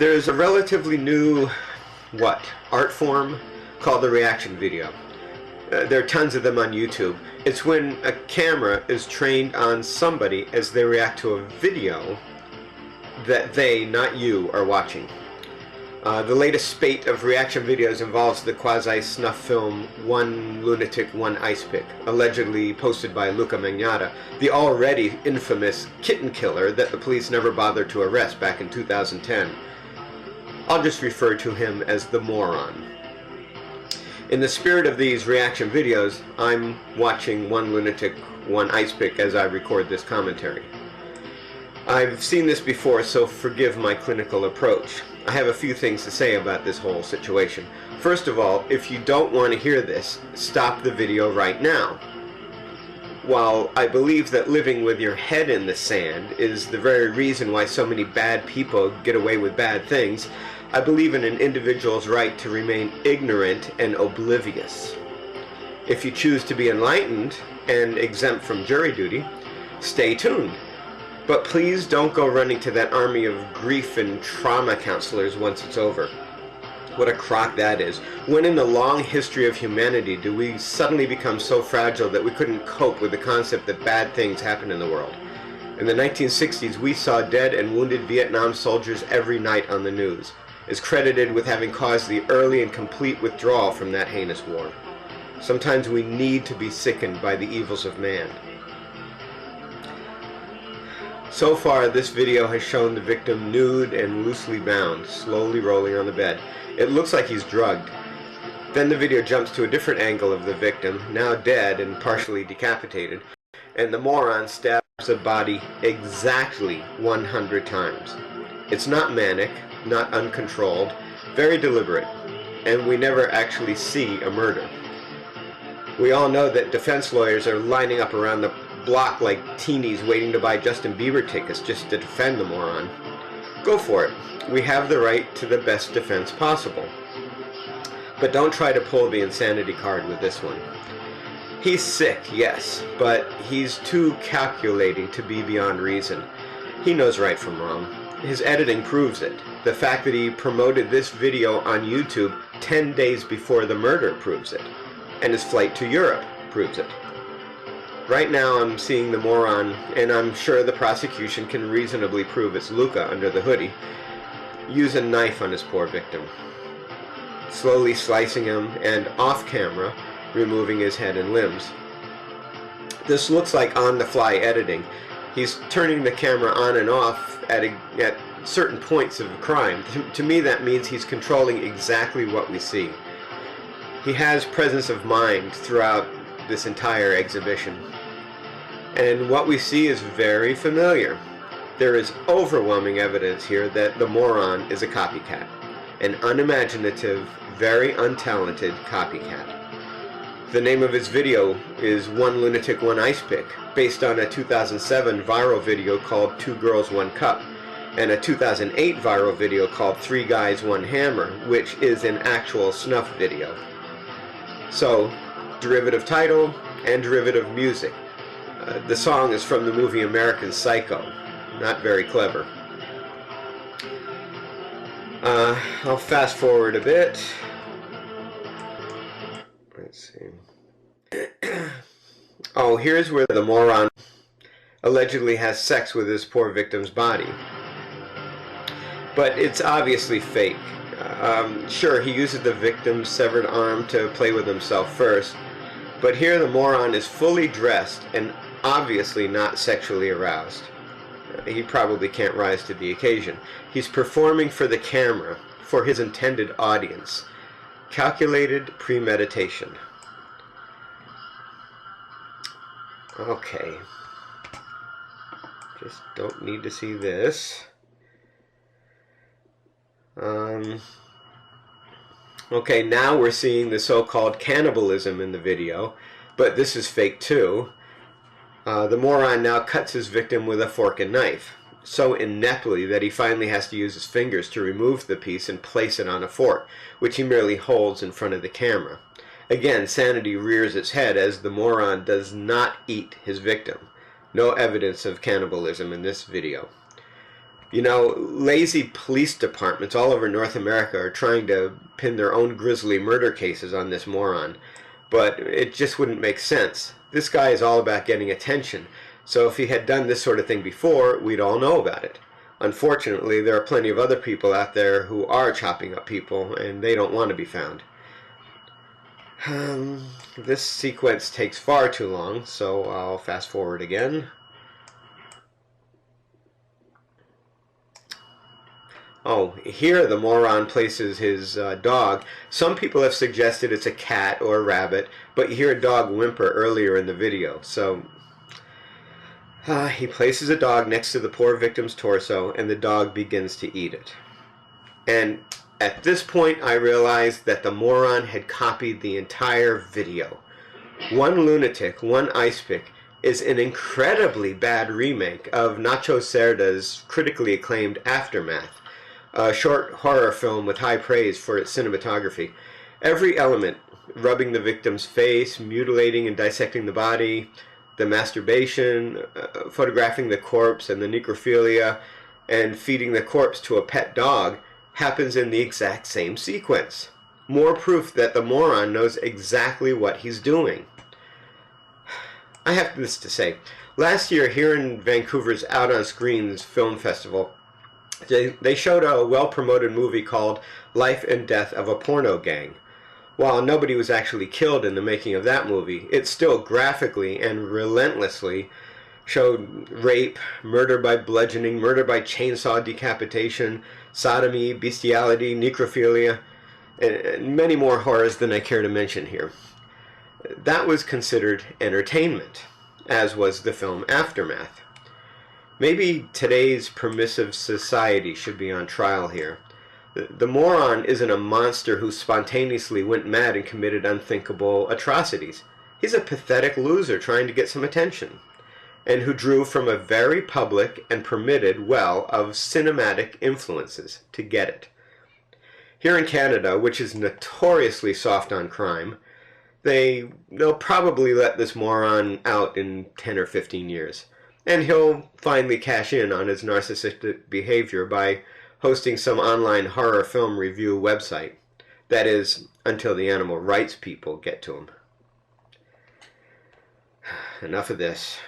There's a relatively new, art form called the reaction video. There are tons of them on YouTube. It's when a camera is trained on somebody as they react to a video that they, not you, are watching. The latest spate of reaction videos involves the quasi-snuff film One Lunatic, One Ice Pick, allegedly posted by Luka Magnotta, the already infamous kitten killer that the police never bothered to arrest back in 2010. I'll just refer to him as the moron. In the spirit of these reaction videos, I'm watching One Lunatic, One Ice Pick as I record this commentary. I've seen this before, so forgive my clinical approach. I have a few things to say about this whole situation. First of all, if you don't want to hear this, stop the video right now. While I believe that living with your head in the sand is the very reason why so many bad people get away with bad things, I believe in an individual's right to remain ignorant and oblivious. If you choose to be enlightened and exempt from jury duty, stay tuned. But please don't go running to that army of grief and trauma counselors once it's over. What a crock that is. When in the long history of humanity do we suddenly become so fragile that we couldn't cope with the concept that bad things happen in the world? In the 1960s, we saw dead and wounded Vietnam soldiers every night on the news, is credited with having caused the early and complete withdrawal from that heinous war. Sometimes we need to be sickened by the evils of man. So far, this video has shown the victim nude and loosely bound, slowly rolling on the bed. It looks like he's drugged. Then the video jumps to a different angle of the victim, now dead and partially decapitated, and the moron stabs the body exactly 100 times. It's not manic, not uncontrolled, very deliberate, and we never actually see a murder. We all know that defense lawyers are lining up around the block like teenies waiting to buy Justin Bieber tickets just to defend the moron. Go for it. We have the right to the best defense possible. But don't try to pull the insanity card with this one. He's sick, yes, but he's too calculating to be beyond reason. He knows right from wrong. His editing proves it. The fact that he promoted this video on YouTube 10 days before the murder proves it. And his flight to Europe proves it. Right now I'm seeing the moron, and I'm sure the prosecution can reasonably prove it's Luka under the hoodie, use a knife on his poor victim, slowly slicing him and off camera removing his head and limbs. This looks like on-the-fly editing. He's turning the camera on and off at certain points of a crime. To me that means he's controlling exactly what we see. He has presence of mind throughout this entire exhibition. And what we see is very familiar. There is overwhelming evidence here that the moron is a copycat. An unimaginative, very untalented copycat. The name of his video is One Lunatic, One Ice Pick, based on a 2007 viral video called Two Girls, One Cup, and a 2008 viral video called Three Guys, One Hammer, which is an actual snuff video. So, derivative title and derivative music. The song is from the movie American Psycho. Not very clever. I'll fast forward a bit. Let's see. Oh, here's where the moron allegedly has sex with his poor victim's body. But it's obviously fake. Sure, he uses the victim's severed arm to play with himself first, but here the moron is fully dressed and obviously not sexually aroused. He probably can't rise to the occasion. He's performing for the camera, for his intended audience. Calculated premeditation. Okay. Just don't need to see this. Okay, now we're seeing the so-called cannibalism in the video, but this is fake too. The moron now cuts his victim with a fork and knife, so ineptly that he finally has to use his fingers to remove the piece and place it on a fork, which he merely holds in front of the camera. Again, sanity rears its head as the moron does not eat his victim. No evidence of cannibalism in this video. You know, lazy police departments all over North America are trying to pin their own grisly murder cases on this moron. But it just wouldn't make sense. This guy is all about getting attention. So if he had done this sort of thing before, we'd all know about it. Unfortunately, there are plenty of other people out there who are chopping up people, and they don't want to be found. This sequence takes far too long, so I'll fast forward again. Oh, here the moron places his dog. Some people have suggested it's a cat or a rabbit, but you hear a dog whimper earlier in the video. So he places a dog next to the poor victim's torso, and the dog begins to eat it. And at this point, I realized that the moron had copied the entire video. One Lunatic, One Ice Pick is an incredibly bad remake of Nacho Cerda's critically acclaimed Aftermath, a short horror film with high praise for its cinematography. Every element, rubbing the victim's face, mutilating and dissecting the body, the masturbation, photographing the corpse and the necrophilia, and feeding the corpse to a pet dog, happens in the exact same sequence. More proof that the moron knows exactly what he's doing. I have this to say. Last year, here in Vancouver's Out on Screens Film Festival, they showed a well-promoted movie called Life and Death of a Porno Gang. While nobody was actually killed in the making of that movie, it still graphically and relentlessly showed rape, murder by bludgeoning, murder by chainsaw decapitation, sodomy, bestiality, necrophilia, and many more horrors than I care to mention here. That was considered entertainment, as was the film Aftermath. Maybe today's permissive society should be on trial here. The moron isn't a monster who spontaneously went mad and committed unthinkable atrocities. He's a pathetic loser trying to get some attention, and who drew from a very public and permitted well of cinematic influences to get it. Here in Canada, which is notoriously soft on crime, they'll probably let this moron out in 10 or 15 years. And he'll finally cash in on his narcissistic behavior by hosting some online horror film review website. That is, until the animal rights people get to him. Enough of this.